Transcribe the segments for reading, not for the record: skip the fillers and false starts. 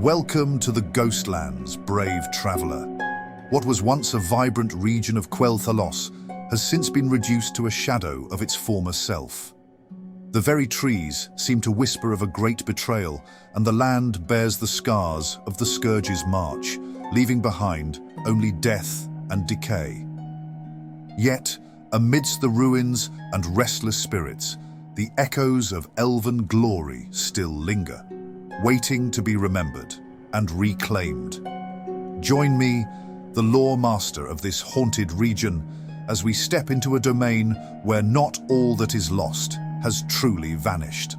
Welcome to the Ghostlands, brave traveller. What was once a vibrant region of Quel'Thalas has since been reduced to a shadow of its former self. The very trees seem to whisper of a great betrayal, and the land bears the scars of the Scourge's march, leaving behind only death and decay. Yet, amidst the ruins and restless spirits, the echoes of elven glory still linger, waiting to be remembered and reclaimed. Join me, the lore master of this haunted region, as we step into a domain where not all that is lost has truly vanished.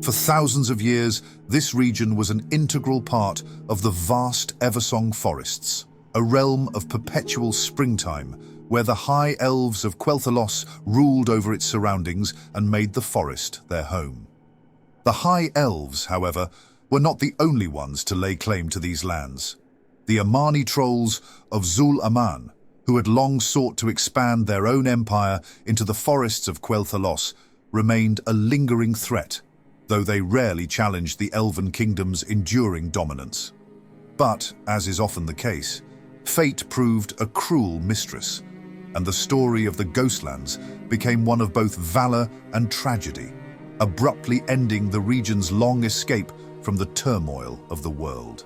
For thousands of years, this region was an integral part of the vast Eversong forests, a realm of perpetual springtime where the high elves of Quel'Thalas ruled over its surroundings and made the forest their home. The high elves, however, were not the only ones to lay claim to these lands. The Amani trolls of Zul'Aman, who had long sought to expand their own empire into the forests of Quel'Thalas, remained a lingering threat, though they rarely challenged the elven kingdom's enduring dominance. But, as is often the case, fate proved a cruel mistress, and the story of the Ghostlands became one of both valor and tragedy, abruptly ending the region's long escape from the turmoil of the world.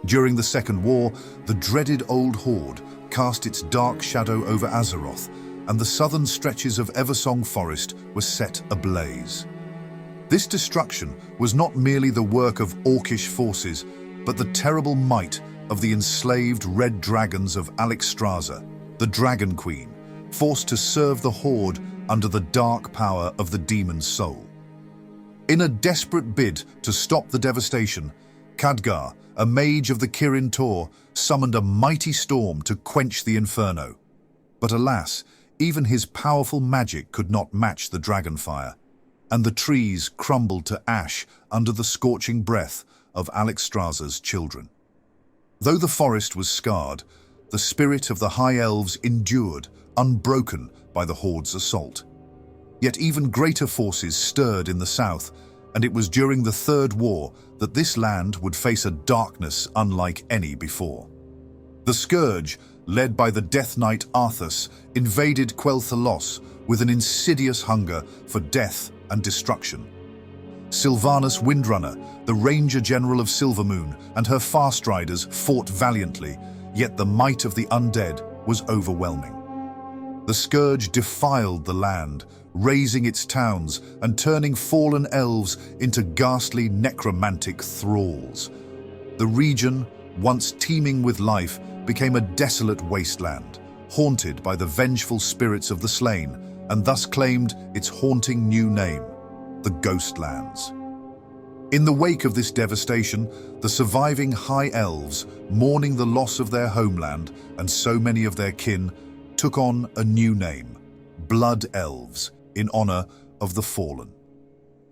During the Second War, the dreaded Old Horde cast its dark shadow over Azeroth, and the southern stretches of Eversong Forest were set ablaze. This destruction was not merely the work of orcish forces, but the terrible might of the enslaved red dragons of Alexstrasza, the Dragon Queen, forced to serve the Horde under the dark power of the demon soul. In a desperate bid to stop the devastation, Khadgar, a mage of the Kirin Tor, summoned a mighty storm to quench the inferno. But alas, even his powerful magic could not match the dragonfire, and the trees crumbled to ash under the scorching breath of Alexstrasza's children. Though the forest was scarred, the spirit of the High Elves endured, unbroken by the Horde's assault. Yet even greater forces stirred in the south, and it was during the Third War that this land would face a darkness unlike any before. The Scourge, led by the Death Knight Arthas, invaded Quel'Thalas with an insidious hunger for death and destruction. Sylvanas Windrunner, the Ranger General of Silvermoon, and her Farstriders fought valiantly, yet the might of the undead was overwhelming. The Scourge defiled the land, razing its towns and turning fallen elves into ghastly necromantic thralls. The region, once teeming with life, became a desolate wasteland, haunted by the vengeful spirits of the slain, and thus claimed its haunting new name, the Ghostlands. In the wake of this devastation, the surviving High Elves, mourning the loss of their homeland and so many of their kin, took on a new name, Blood Elves, in honor of the fallen.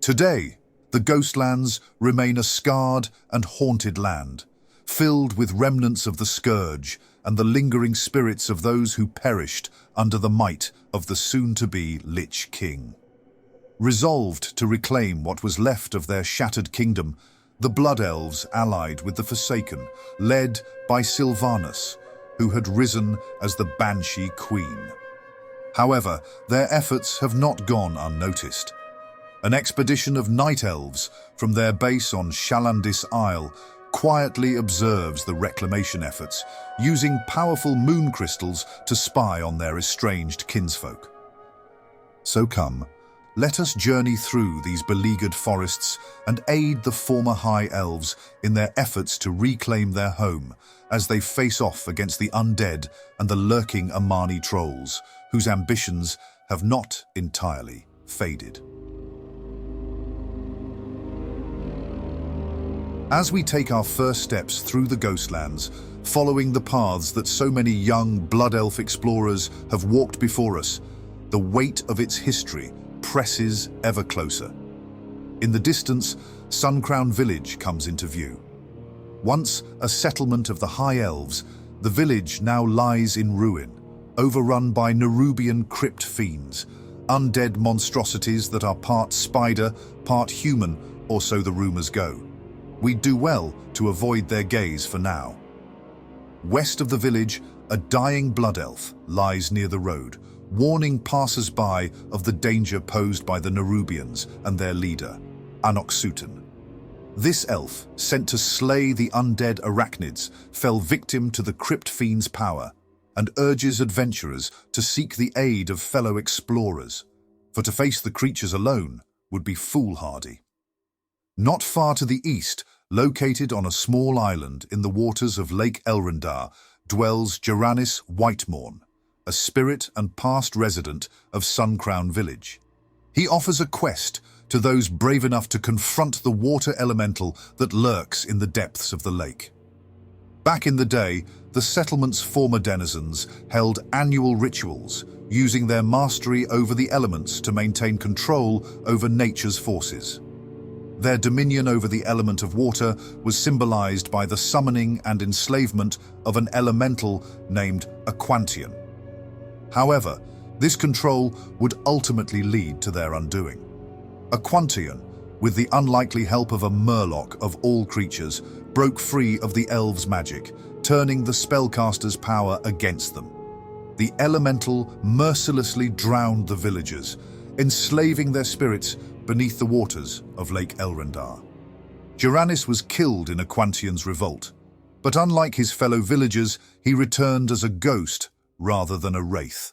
Today, the Ghostlands remain a scarred and haunted land, filled with remnants of the Scourge and the lingering spirits of those who perished under the might of the soon-to-be Lich King. Resolved to reclaim what was left of their shattered kingdom, the Blood Elves allied with the Forsaken, led by Sylvanas, who had risen as the Banshee Queen. However, their efforts have not gone unnoticed. An expedition of Night Elves from their base on Shalandis Isle quietly observes the reclamation efforts, using powerful moon crystals to spy on their estranged kinsfolk. So come, let us journey through these beleaguered forests and aid the former High Elves in their efforts to reclaim their home as they face off against the undead and the lurking Amani trolls, whose ambitions have not entirely faded. As we take our first steps through the Ghostlands, following the paths that so many young Blood Elf explorers have walked before us, the weight of its history presses ever closer. In the distance, Suncrown village comes into view. Once a settlement of the High Elves, the village now lies in ruin, overrun by Nerubian crypt fiends, undead monstrosities that are part spider, part human, or so the rumors go. We'd do well to avoid their gaze for now. West of the village, a dying blood elf lies near the road, warning passers-by of the danger posed by the Nerubians and their leader, Anoxutan. This elf, sent to slay the undead arachnids, fell victim to the crypt fiend's power and urges adventurers to seek the aid of fellow explorers, for to face the creatures alone would be foolhardy. Not far to the east, located on a small island in the waters of Lake Elrondar, dwells Jaranis Whitemorn, a spirit and past resident of Suncrown village. He offers a quest to those brave enough to confront the water elemental that lurks in the depths of the lake. Back in the day, the settlement's former denizens held annual rituals, using their mastery over the elements to maintain control over nature's forces. Their dominion over the element of water was symbolized by the summoning and enslavement of an elemental named a Quel'Thalas. However, this control would ultimately lead to their undoing. A Quel'Thalas, with the unlikely help of a Murloc of all creatures, broke free of the elves' magic, turning the spellcaster's power against them. The elemental mercilessly drowned the villagers, enslaving their spirits beneath the waters of Lake Elrondar. Jaranis was killed in a Quel'Thalas's revolt, but unlike his fellow villagers, he returned as a ghost rather than a wraith.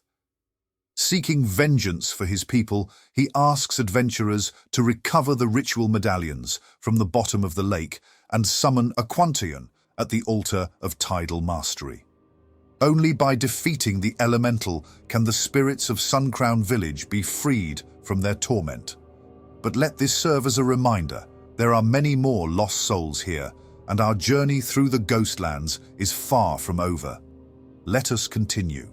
Seeking vengeance for his people, he asks adventurers to recover the ritual medallions from the bottom of the lake and summon a Quel'Thalas at the altar of tidal mastery. Only by defeating the elemental can the spirits of Suncrown village be freed from their torment. But let this serve as a reminder, there are many more lost souls here, and our journey through the Ghostlands is far from over. Let us continue.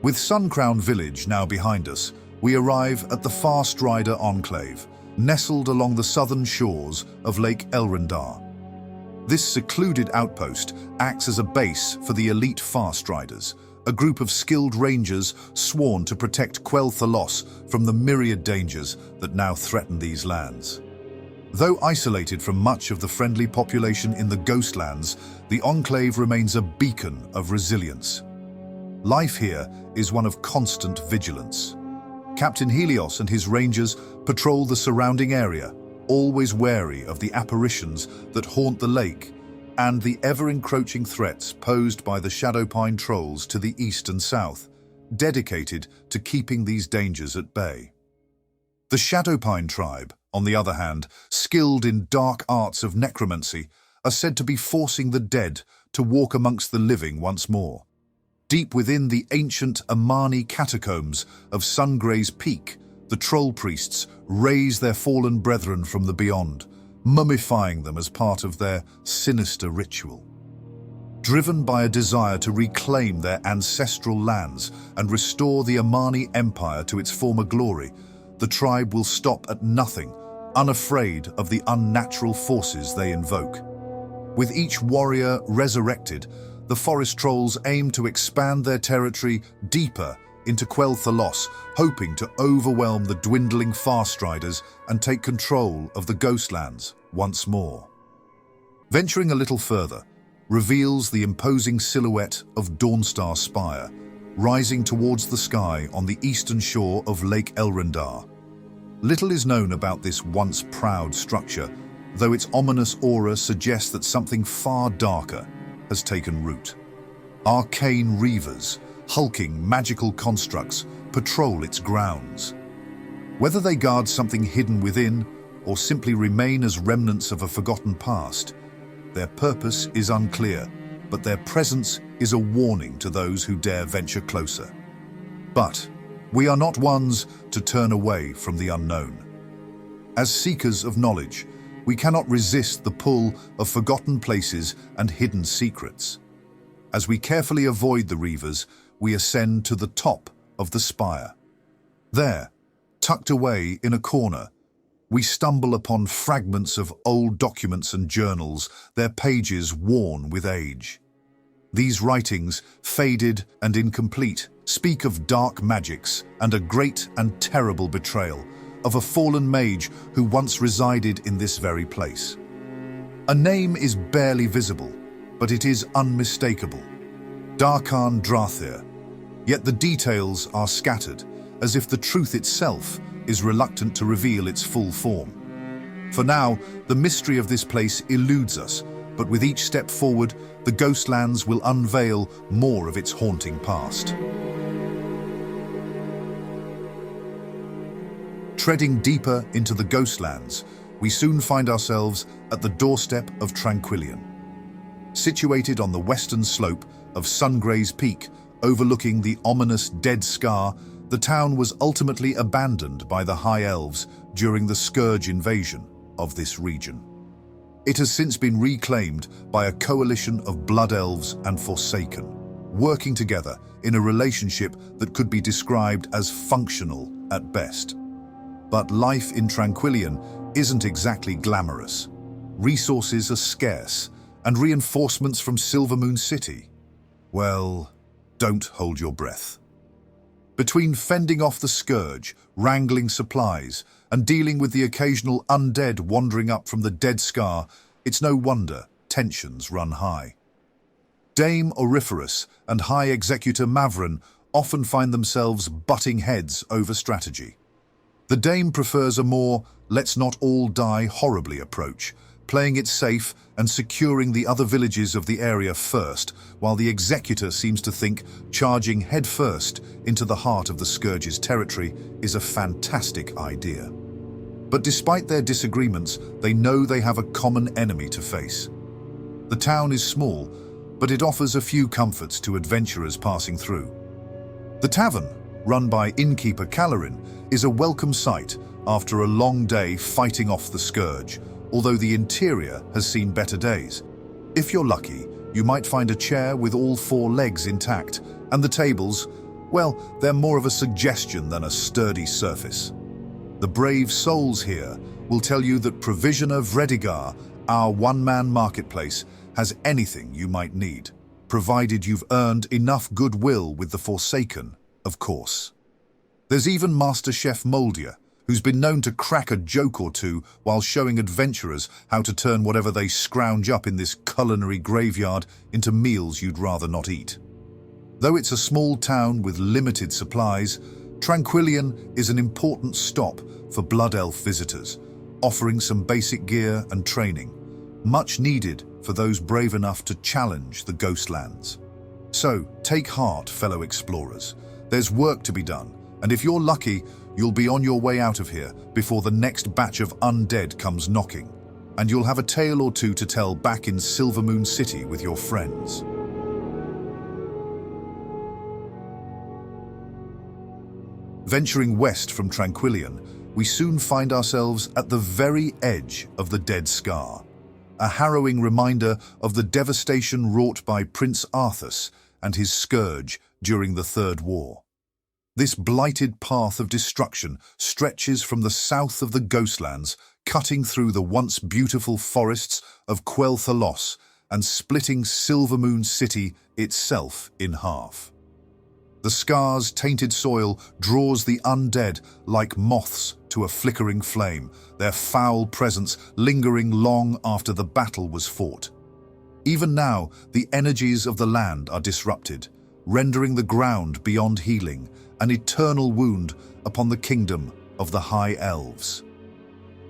With Suncrown village now behind us, we arrive at the Farstrider Enclave, nestled along the southern shores of Lake Elrondar. This secluded outpost acts as a base for the elite Farstriders, a group of skilled rangers sworn to protect Quel'Thalas from the myriad dangers that now threaten these lands. Though isolated from much of the friendly population in the Ghostlands, the Enclave remains a beacon of resilience. Life here is one of constant vigilance. Captain Helios and his rangers patrol the surrounding area, always wary of the apparitions that haunt the lake and the ever-encroaching threats posed by the Shadowpine trolls to the east and south, dedicated to keeping these dangers at bay. The Shadowpine tribe, on the other hand, skilled in dark arts of necromancy, are said to be forcing the dead to walk amongst the living once more. Deep within the ancient Amani catacombs of Sungray's Peak, the troll priests raise their fallen brethren from the beyond, mummifying them as part of their sinister ritual. Driven by a desire to reclaim their ancestral lands and restore the Amani Empire to its former glory, the tribe will stop at nothing, unafraid of the unnatural forces they invoke. With each warrior resurrected, the forest trolls aim to expand their territory deeper into Quel'Thalas, hoping to overwhelm the dwindling Farstriders and take control of the Ghostlands once more. Venturing a little further reveals the imposing silhouette of Dawnstar Spire, rising towards the sky on the eastern shore of Lake Elrondar. Little is known about this once proud structure, though its ominous aura suggests that something far darker has taken root. Arcane reavers, hulking magical constructs, patrol its grounds. Whether they guard something hidden within or simply remain as remnants of a forgotten past, their purpose is unclear, but their presence is a warning to those who dare venture closer. But we are not ones to turn away from the unknown. As seekers of knowledge, we cannot resist the pull of forgotten places and hidden secrets. As we carefully avoid the reavers, we ascend to the top of the spire. There, tucked away in a corner, we stumble upon fragments of old documents and journals, their pages worn with age. These writings, faded and incomplete, speak of dark magics and a great and terrible betrayal of a fallen mage who once resided in this very place. A name is barely visible, but it is unmistakable. Darkan Drathir. Yet the details are scattered, as if the truth itself is reluctant to reveal its full form. For now, the mystery of this place eludes us, but with each step forward, the Ghostlands will unveil more of its haunting past. Treading deeper into the Ghostlands, we soon find ourselves at the doorstep of Tranquillien. Situated on the western slope of Sungray's Peak, overlooking the ominous Dead Scar, the town was ultimately abandoned by the High Elves during the Scourge invasion of this region. It has since been reclaimed by a coalition of Blood Elves and Forsaken, working together in a relationship that could be described as functional at best. But life in Tranquillien isn't exactly glamorous. Resources are scarce, and reinforcements from Silvermoon City, well, don't hold your breath. Between fending off the Scourge, wrangling supplies, and dealing with the occasional undead wandering up from the Dead Scar, it's no wonder tensions run high. Dame Auriferous and High Executor Mavrin often find themselves butting heads over strategy. The Dame prefers a more let's not all die horribly approach, playing it safe and securing the other villages of the area first, while the Executor seems to think charging headfirst into the heart of the Scourge's territory is a fantastic idea. But despite their disagreements, they know they have a common enemy to face. The town is small, but it offers a few comforts to adventurers passing through. The tavern, run by innkeeper Calarin, is a welcome sight after a long day fighting off the Scourge, although the interior has seen better days. If you're lucky, you might find a chair with all four legs intact, and the tables, well, they're more of a suggestion than a sturdy surface. The brave souls here will tell you that Provisioner Vredigar, our one-man marketplace, has anything you might need, provided you've earned enough goodwill with the Forsaken, of course. There's even Master Chef Moldier, who's been known to crack a joke or two while showing adventurers how to turn whatever they scrounge up in this culinary graveyard into meals you'd rather not eat. Though it's a small town with limited supplies, Tranquillien is an important stop for Blood Elf visitors, offering some basic gear and training, much needed for those brave enough to challenge the Ghostlands. So, take heart, fellow explorers. There's work to be done, and if you're lucky, you'll be on your way out of here before the next batch of undead comes knocking, and you'll have a tale or two to tell back in Silvermoon City with your friends. Venturing west from Tranquillien, we soon find ourselves at the very edge of the Dead Scar, a harrowing reminder of the devastation wrought by Prince Arthas and his Scourge during the Third War. This blighted path of destruction stretches from the south of the Ghostlands, cutting through the once beautiful forests of Quel'Thalas and splitting Silvermoon City itself in half. The Scar's tainted soil draws the undead like moths to a flickering flame, their foul presence lingering long after the battle was fought. Even now, the energies of the land are disrupted, rendering the ground beyond healing, an eternal wound upon the kingdom of the High Elves.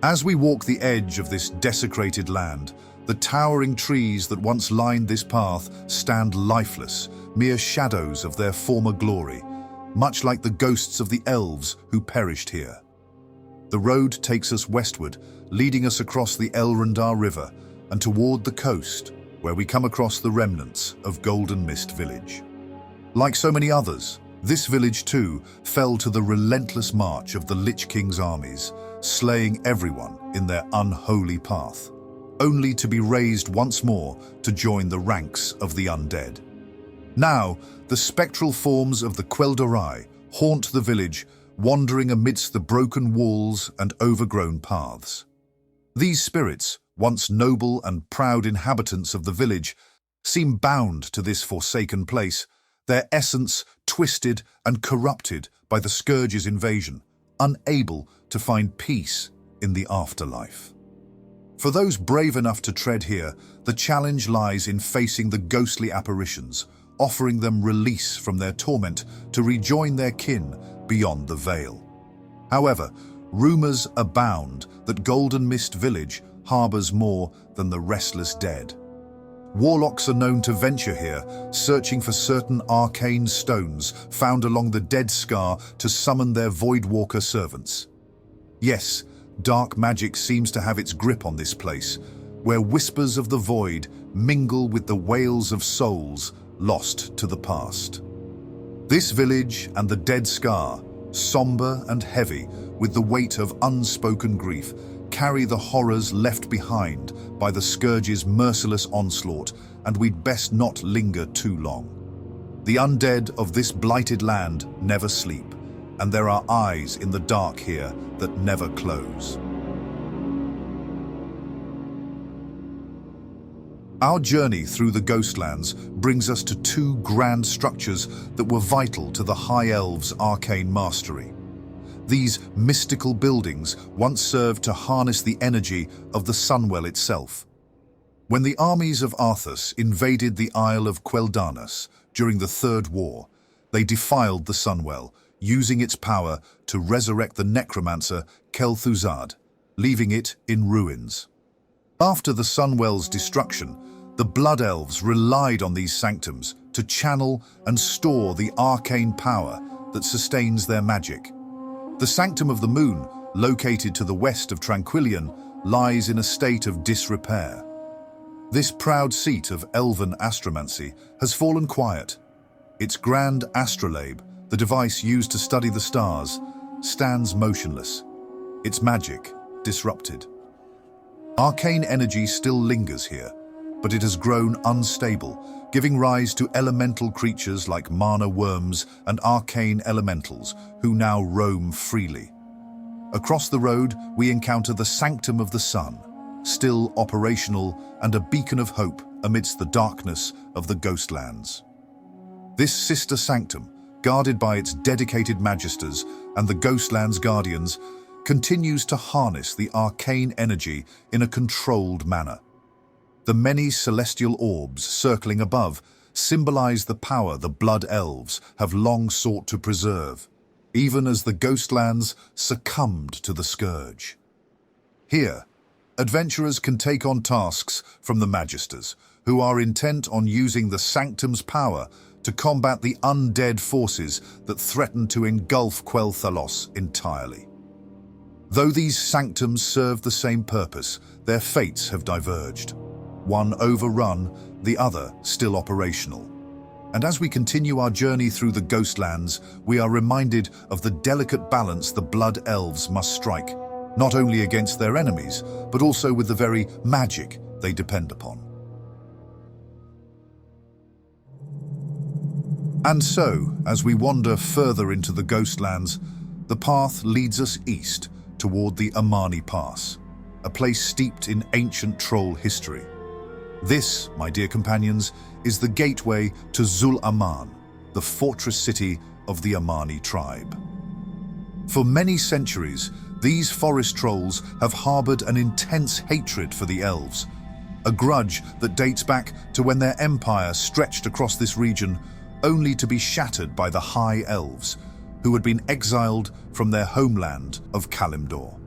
As we walk the edge of this desecrated land, the towering trees that once lined this path stand lifeless, mere shadows of their former glory, much like the ghosts of the elves who perished here. The road takes us westward, leading us across the Elrondar River and toward the coast, where we come across the remnants of Goldenmist village. Like so many others, this village too fell to the relentless march of the Lich King's armies, slaying everyone in their unholy path, only to be raised once more to join the ranks of the undead. Now, the spectral forms of the Quel'Thalas haunt the village, wandering amidst the broken walls and overgrown paths. These spirits, once noble and proud inhabitants of the village, seem bound to this forsaken place, their essence twisted and corrupted by the Scourge's invasion, unable to find peace in the afterlife. For those brave enough to tread here, the challenge lies in facing the ghostly apparitions, offering them release from their torment to rejoin their kin beyond the veil. However, rumors abound that Goldenmist village harbors more than the restless dead. Warlocks are known to venture here, searching for certain arcane stones found along the Dead Scar to summon their Voidwalker servants. Yes, dark magic seems to have its grip on this place, where whispers of the void mingle with the wails of souls lost to the past. This village and the Dead Scar, somber and heavy with the weight of unspoken grief, carry the horrors left behind by the Scourge's merciless onslaught, and we'd best not linger too long. The undead of this blighted land never sleep, and there are eyes in the dark here that never close. Our journey through the Ghostlands brings us to two grand structures that were vital to the High Elves' arcane mastery. These mystical buildings once served to harness the energy of the Sunwell itself. When the armies of Arthas invaded the Isle of Quel'Thalas during the Third War, they defiled the Sunwell, using its power to resurrect the necromancer Quel'Thalas, leaving it in ruins. After the Sunwell's destruction, the Blood Elves relied on these sanctums to channel and store the arcane power that sustains their magic. The Sanctum of the Moon, located to the west of Tranquillien, lies in a state of disrepair. This proud seat of elven astromancy has fallen quiet. Its grand astrolabe, the device used to study the stars, stands motionless, its magic disrupted. Arcane energy still lingers here, but it has grown unstable, giving rise to elemental creatures like mana worms and arcane elementals who now roam freely. Across the road, we encounter the Sanctum of the Sun, still operational and a beacon of hope amidst the darkness of the Ghostlands. This sister sanctum, guarded by its dedicated magisters and the Ghostlands guardians, continues to harness the arcane energy in a controlled manner. The many celestial orbs circling above symbolize the power the Blood Elves have long sought to preserve, even as the Ghostlands succumbed to the Scourge. Here, adventurers can take on tasks from the Magisters, who are intent on using the Sanctum's power to combat the undead forces that threaten to engulf Quel'Thalas entirely. Though these Sanctums serve the same purpose, their fates have diverged. One overrun, the other still operational. And as we continue our journey through the Ghostlands, we are reminded of the delicate balance the Blood Elves must strike, not only against their enemies, but also with the very magic they depend upon. And so, as we wander further into the Ghostlands, the path leads us east toward the Amani Pass, a place steeped in ancient troll history. This, my dear companions, is the gateway to Zul'Aman, the fortress city of the Amani tribe. For many centuries, these forest trolls have harbored an intense hatred for the elves, a grudge that dates back to when their empire stretched across this region, only to be shattered by the High Elves, who had been exiled from their homeland of Kalimdor.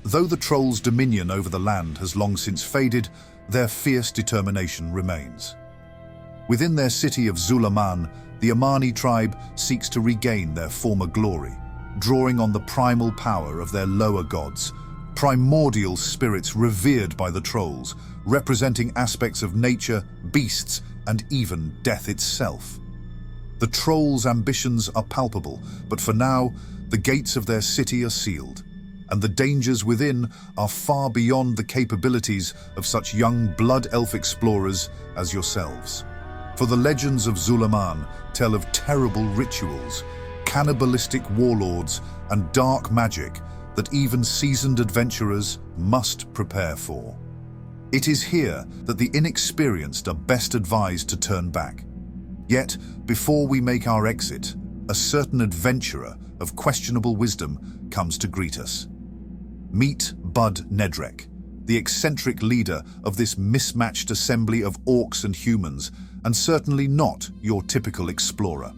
Though the trolls' dominion over the land has long since faded, their fierce determination remains. Within their city of Zul'Aman, the Amani tribe seeks to regain their former glory, drawing on the primal power of their lower gods, primordial spirits revered by the trolls, representing aspects of nature, beasts, and even death itself. The trolls' ambitions are palpable, but for now, the gates of their city are sealed, and the dangers within are far beyond the capabilities of such young blood elf explorers as yourselves. For the legends of Zul'Aman tell of terrible rituals, cannibalistic warlords, and dark magic that even seasoned adventurers must prepare for. It is here that the inexperienced are best advised to turn back. Yet, before we make our exit, a certain adventurer of questionable wisdom comes to greet us. Meet Bud Nedrek, the eccentric leader of this mismatched assembly of orcs and humans, and certainly not your typical explorer.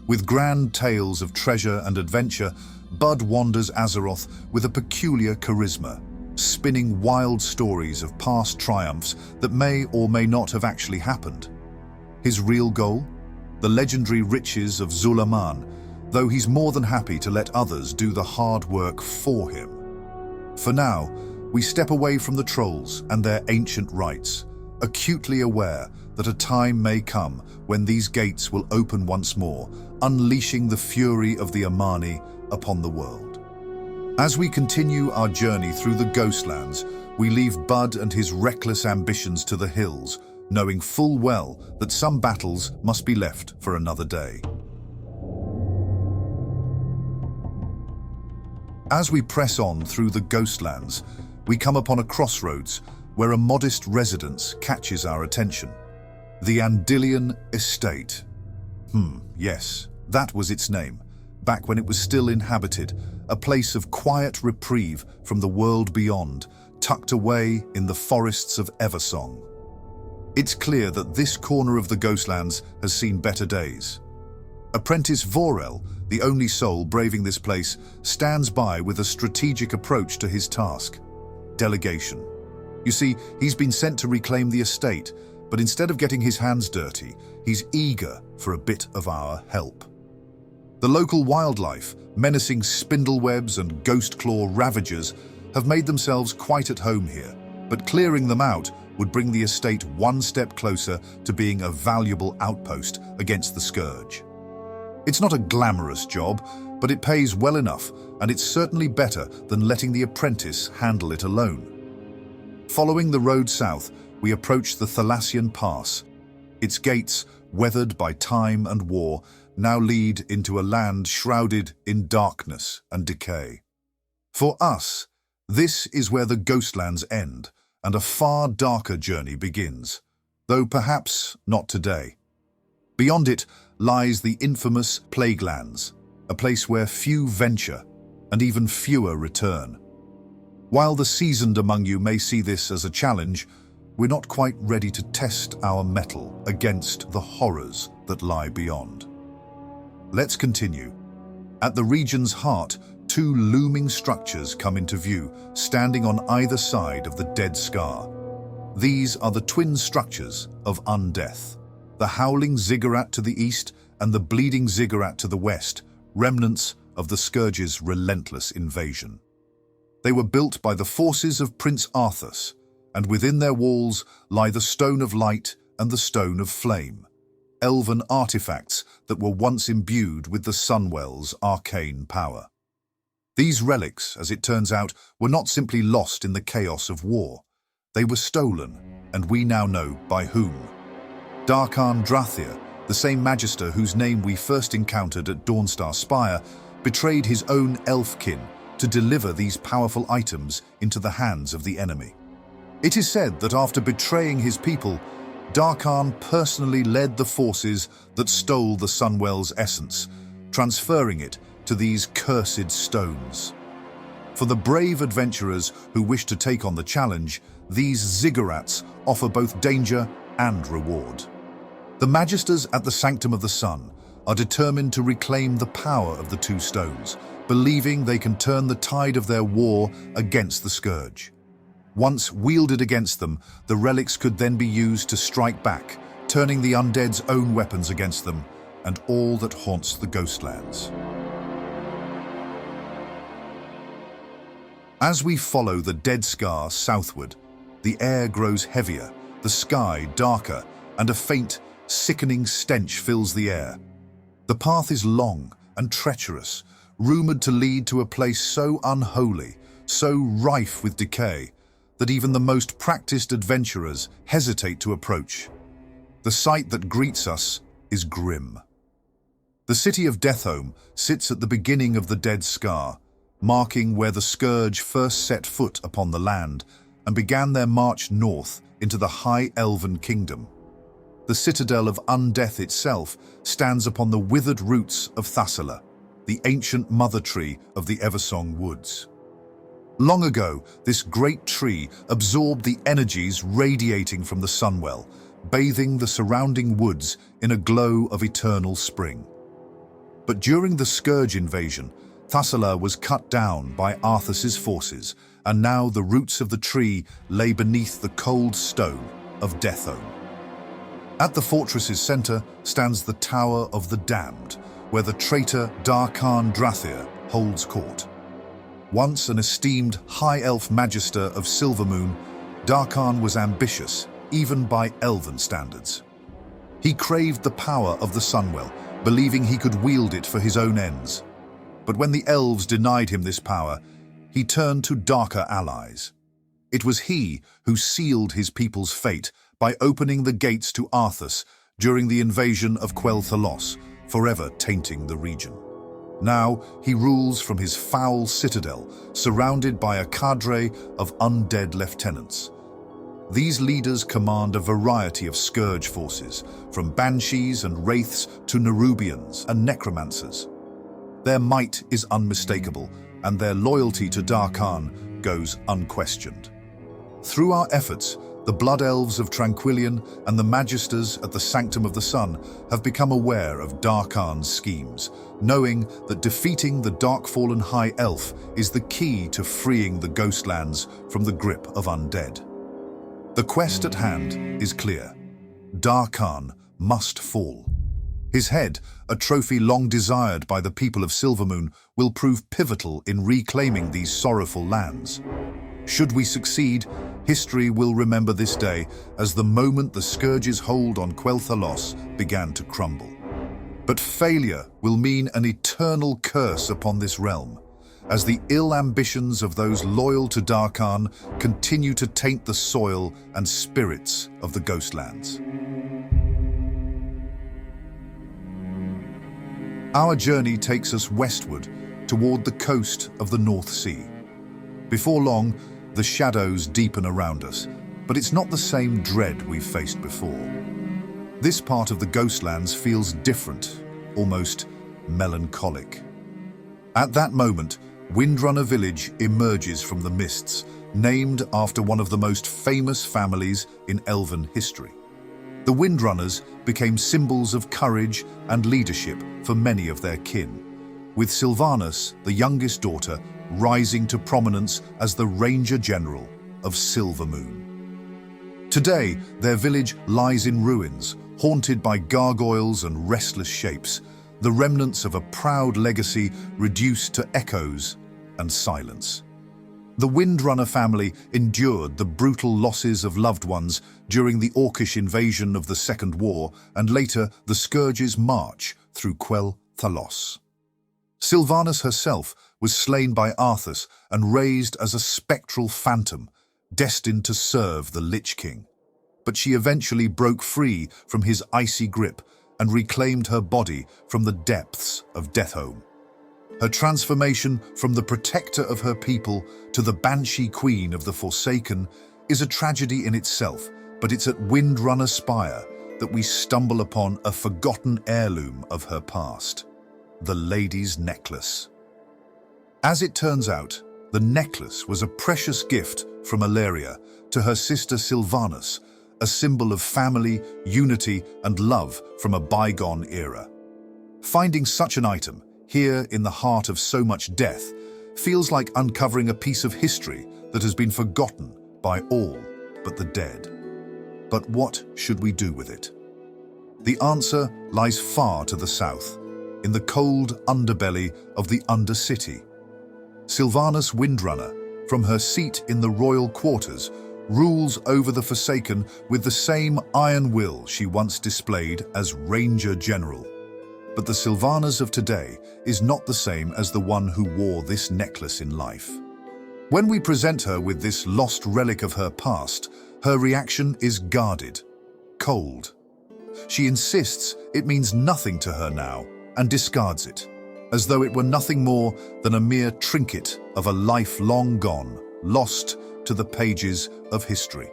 With grand tales of treasure and adventure, Bud wanders Azeroth with a peculiar charisma, spinning wild stories of past triumphs that may or may not have actually happened. His real goal? The legendary riches of Zul'Aman, though he's more than happy to let others do the hard work for him. For now, we step away from the trolls and their ancient rites, acutely aware that a time may come when these gates will open once more, unleashing the fury of the Amani upon the world. As we continue our journey through the Ghostlands, we leave Bud and his reckless ambitions to the hills, knowing full well that some battles must be left for another day. As we press on through the Ghostlands, we come upon a crossroads where a modest residence catches our attention. The Andilian Estate. Yes, that was its name, back when it was still inhabited, a place of quiet reprieve from the world beyond, tucked away in the forests of Eversong. It's clear that this corner of the Ghostlands has seen better days. Apprentice Vorel, the only soul braving this place, stands by with a strategic approach to his task: delegation. You see, he's been sent to reclaim the estate, but instead of getting his hands dirty, he's eager for a bit of our help. The local wildlife, menacing spindlewebs and ghostclaw ravagers, have made themselves quite at home here, but clearing them out would bring the estate one step closer to being a valuable outpost against the Scourge. It's not a glamorous job, but it pays well enough, and it's certainly better than letting the apprentice handle it alone. Following the road south, we approach the Thalassian Pass. Its gates, weathered by time and war, now lead into a land shrouded in darkness and decay. For us, this is where the Ghostlands end, and a far darker journey begins, though perhaps not today. Beyond it lies the infamous Plaguelands, a place where few venture and even fewer return. While the seasoned among you may see this as a challenge, we're not quite ready to test our mettle against the horrors that lie beyond. Let's continue. At the region's heart, two looming structures come into view, standing on either side of the Dead Scar. These are the twin structures of Undeath, the howling Ziggurat to the east and the bleeding Ziggurat to the west, remnants of the Scourge's relentless invasion. They were built by the forces of Prince Arthas, and within their walls lie the Stone of Light and the Stone of Flame, elven artifacts that were once imbued with the Sunwell's arcane power. These relics, as it turns out, were not simply lost in the chaos of war. They were stolen, and we now know by whom. Darkhan Drathir, the same Magister whose name we first encountered at Dawnstar Spire, betrayed his own elfkin to deliver these powerful items into the hands of the enemy. It is said that after betraying his people, Darkhan personally led the forces that stole the Sunwell's essence, transferring it to these cursed stones. For the brave adventurers who wish to take on the challenge, these Ziggurats offer both danger and reward. The Magisters at the Sanctum of the Sun are determined to reclaim the power of the two stones, believing they can turn the tide of their war against the Scourge. Once wielded against them, the relics could then be used to strike back, turning the undead's own weapons against them and all that haunts the Ghostlands. As we follow the Dead Scar southward, the air grows heavier, the sky darker, and a faint, sickening stench fills the air. The path is long and treacherous, rumored to lead to a place so unholy, so rife with decay, that even the most practiced adventurers hesitate to approach. The sight that greets us is grim. The city of Deatholme sits at the beginning of the Dead Scar, marking where the Scourge first set foot upon the land, and began their march north into the High Elven Kingdom. The citadel of Undeath itself stands upon the withered roots of Thassala, the ancient mother tree of the Eversong Woods. Long ago, this great tree absorbed the energies radiating from the Sunwell, bathing the surrounding woods in a glow of eternal spring. But during the Scourge invasion, Thassala was cut down by Arthas's forces, and now the roots of the tree lay beneath the cold stone of Deatholme. At the fortress's center stands the Tower of the Damned, where the traitor Darkhan Drathir holds court. Once an esteemed high elf magister of Silvermoon, Darkhan was ambitious, even by elven standards. He craved the power of the Sunwell, believing he could wield it for his own ends. But when the elves denied him this power, he turned to darker allies. It was he who sealed his people's fate by opening the gates to Arthas during the invasion of Quel'Thalas, forever tainting the region. Now he rules from his foul citadel, surrounded by a cadre of undead lieutenants. These leaders command a variety of Scourge forces, from banshees and wraiths to Nerubians and necromancers. Their might is unmistakable, and their loyalty to Darkhan goes unquestioned. Through our efforts, the Blood Elves of Tranquillien and the Magisters at the Sanctum of the Sun have become aware of Darkhan's schemes, knowing that defeating the Dark-Fallen High Elf is the key to freeing the Ghostlands from the grip of undead. The quest at hand is clear. Darkhan must fall. His head, a trophy long desired by the people of Silvermoon, will prove pivotal in reclaiming these sorrowful lands. Should we succeed, history will remember this day as the moment the Scourge's hold on Quel'Thalas began to crumble. But failure will mean an eternal curse upon this realm, as the ill ambitions of those loyal to Darkhan continue to taint the soil and spirits of the Ghostlands. Our journey takes us westward toward the coast of the North Sea. Before long, the shadows deepen around us, but it's not the same dread we've faced before. This part of the Ghostlands feels different, almost melancholic. At that moment, Windrunner village emerges from the mists, named after one of the most famous families in elven history. The Windrunners became symbols of courage and leadership for many of their kin, with Sylvanas, the youngest daughter, rising to prominence as the Ranger General of Silvermoon. Today, their village lies in ruins, haunted by gargoyles and restless shapes, the remnants of a proud legacy reduced to echoes and silence. The Windrunner family endured the brutal losses of loved ones during the Orcish invasion of the Second War and later the Scourge's march through Quel'Thalas. Sylvanas herself was slain by Arthas and raised as a spectral phantom, destined to serve the Lich King. But she eventually broke free from his icy grip and reclaimed her body from the depths of Deatholme. Her transformation from the protector of her people to the Banshee Queen of the Forsaken is a tragedy in itself, but it's at Windrunner Spire that we stumble upon a forgotten heirloom of her past, the Lady's Necklace. As it turns out, the necklace was a precious gift from Alleria to her sister Sylvanas, a symbol of family, unity, and love from a bygone era. Finding such an item, here in the heart of so much death, feels like uncovering a piece of history that has been forgotten by all but the dead. But what should we do with it? The answer lies far to the south, in the cold underbelly of the Undercity. Sylvanas Windrunner, from her seat in the royal quarters, rules over the Forsaken with the same iron will she once displayed as Ranger General. But the Sylvanas of today is not the same as the one who wore this necklace in life. When we present her with this lost relic of her past, her reaction is guarded, cold. She insists it means nothing to her now and discards it, as though it were nothing more than a mere trinket of a life long gone, lost to the pages of history.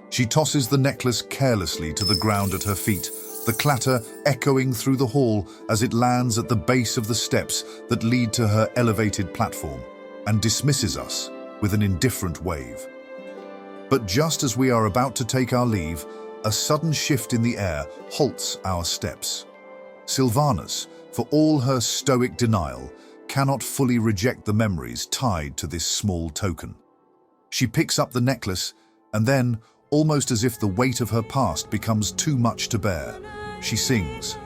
She tosses the necklace carelessly to the ground at her feet, the clatter echoing through the hall as it lands at the base of the steps that lead to her elevated platform, and dismisses us with an indifferent wave. But just as we are about to take our leave, a sudden shift in the air halts our steps. Sylvanas, for all her stoic denial, cannot fully reject the memories tied to this small token. She picks up the necklace, and then, almost as if the weight of her past becomes too much to bear, she sings.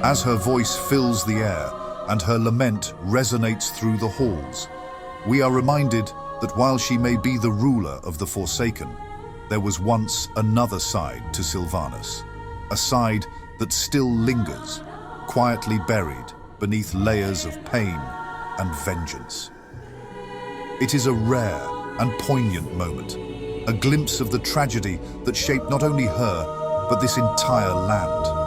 As her voice fills the air and her lament resonates through the halls, we are reminded that while she may be the ruler of the Forsaken, there was once another side to Sylvanas, a side that still lingers, quietly buried beneath layers of pain and vengeance. It is a rare and poignant moment, a glimpse of the tragedy that shaped not only her, but this entire land.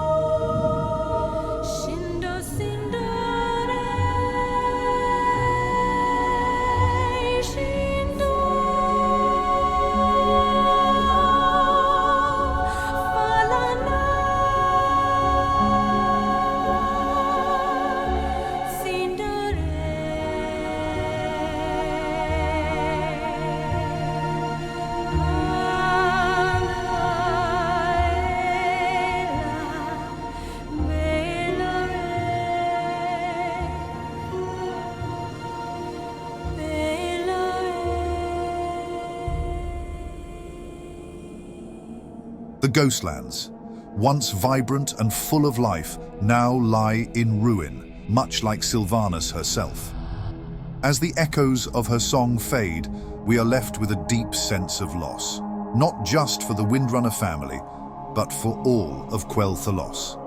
The Ghostlands, once vibrant and full of life, now lie in ruin, much like Sylvanas herself. As the echoes of her song fade, we are left with a deep sense of loss, not just for the Windrunner family, but for all of Quel'Thalas.